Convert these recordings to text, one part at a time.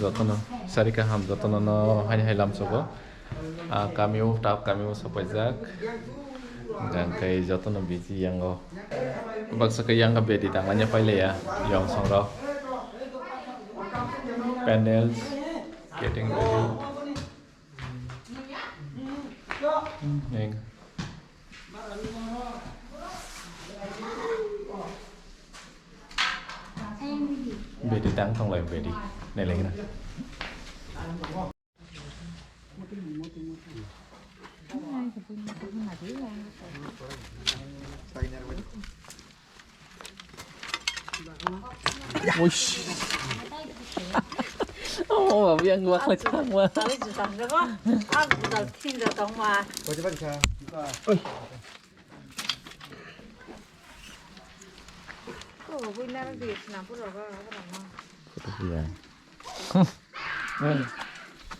jotono sarika ham jotono no hai lam sobo kamiu tap kamiu sapajak jangkai jotono biji yango baksa ke yang bedi tangannya pile ya yang songro panels getting ready yang bedi tang thong lại bedi này lấy cái này ôi ô mà viên quạt là chắc quá Tao chỉ tặng cho con, ăn tao thiên cho tao mà. Có chứ bạn cha. Cô vui nào việc nào cũng rồi có làm 그냥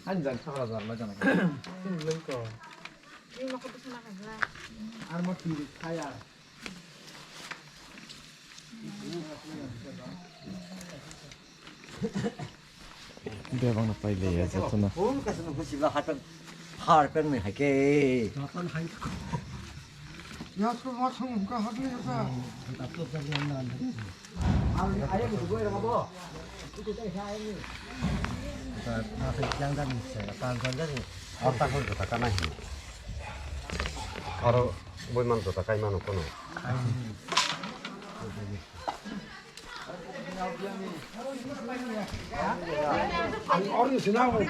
한 잔 사가서 얼마잖아. 그러니까. Nhưng mà không biết nào làm ra. 아르마티 타야. 대박 나 빨리 야 저토나 bốn cái sân khấu là hai bên mình hay kê 나쁜 하이. 야, 그 와서 그 하긴 해서. ai cũng vui lắm bố 나 그냥 다니 있어요. 딴 사람들이 어떤 걸도 다 까마히. 바로 뭐만 더 가까이 만 놓고 아니, 어른 지나고